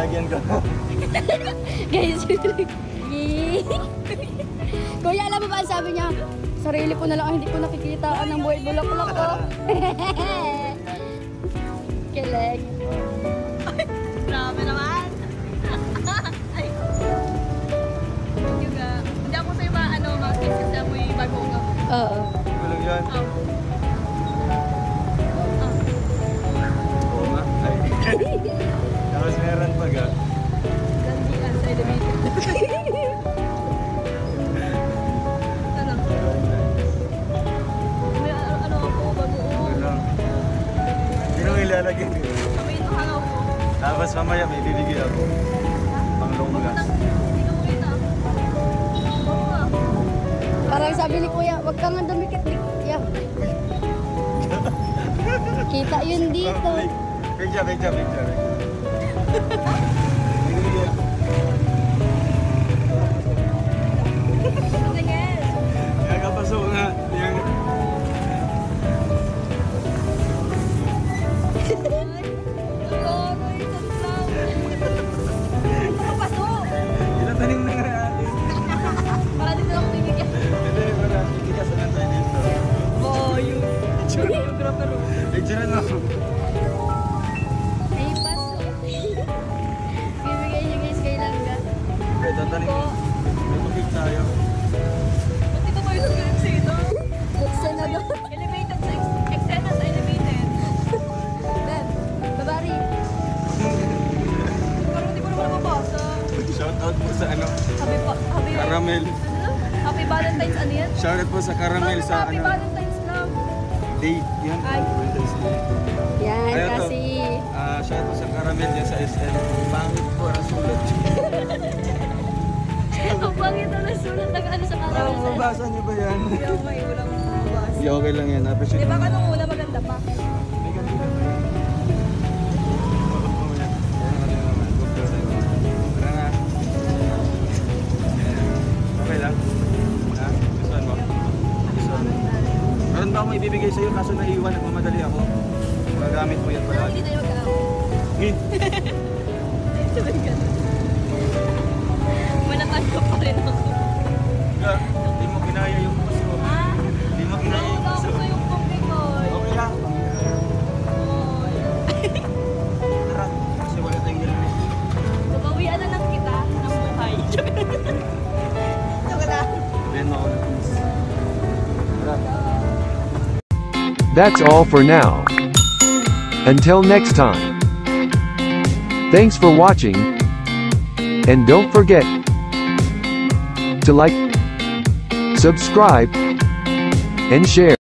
Lalagyan ko. Guys, Kuya, alam mo ba ang sabi niya? Sarili ko na lang ang hindi ko nakikita ng buhay bulaklak ko. Kilig. Grabe naman. Ay. Yung hindi ako sa'yo ma-kiss kasi amoy bagong ka. Oo. Walang yan. Oh. Oo nga. Ay. Tapos meron pa ga. Gandian sa elevator. Ano? May ano ako, bagoong. Walang. Hindi nung ilalagyan ko. Sabi ito hangaw ko. Tapos mamaya may bibigyan ako. Pang longgas. Hindi ka muna. Oo nga. Parang sabi ni Kuya, wag kang dumikit. Yeah. Kita yun dito. Picture. Tingin. Kakapasok nga. Yung... Itatanim na nga natin. Para dito lang tingin. Hindi, para titigasan lang tayo dito. Oo, yun. Geographer. Picture na ako. Ay, paso. Bibigay niyo guys kay Langga. Okay, tatanim. May tubig tayo. Ba't dito tayo sa dito? Buksan na doon. Elevated sa Exena sa elevated. Ben, babari. Pero hindi ko naman mabasa. Shoutout po sa ano, Happy Caramel. Happy Valentine's ano yan? Shoutout po sa Caramel Bakit sa Happy ano, Valentine's lang. day. Yan. Ay. Valentine's Day. Yan, Ayun to. kasi... Shoutout po sa Caramel dyan sa SM. Pangit po ang sulat. Ang pangit na nasulat ng ano sa Parang karawin sa mabasa niyo ba yan? Hindi ako may ulang mabasa. Hindi, okay lang yan. Appreciate Di ba naman. kanong una maganda pa? May kanina pa yan. Mamaya. Ayan, kanina naman. Google sa'yo. Tara na. Okay lang? Ha? Gustuhan mo? Gustuhan mo? Meron ba akong ibibigay sa'yo kaso naiwan, nagmamadali ako? Magagamit mo yan Pero palagi. hindi tayo mag-aako. Sabay ganun. Manatan ko pa rin ako. Hindi mo kinaya yung puso. Ha? Hindi mo kinaya yung Nawala puso. ako sa yung pagkikoy. Okay lang. Tara, kasi wala tayong helmet. Nabawian na lang kita ng buhay. Joke lang. Then mo ako na please. Tara. That's all for now. Until next time. Thanks for watching. And don't forget to like, subscribe, and share.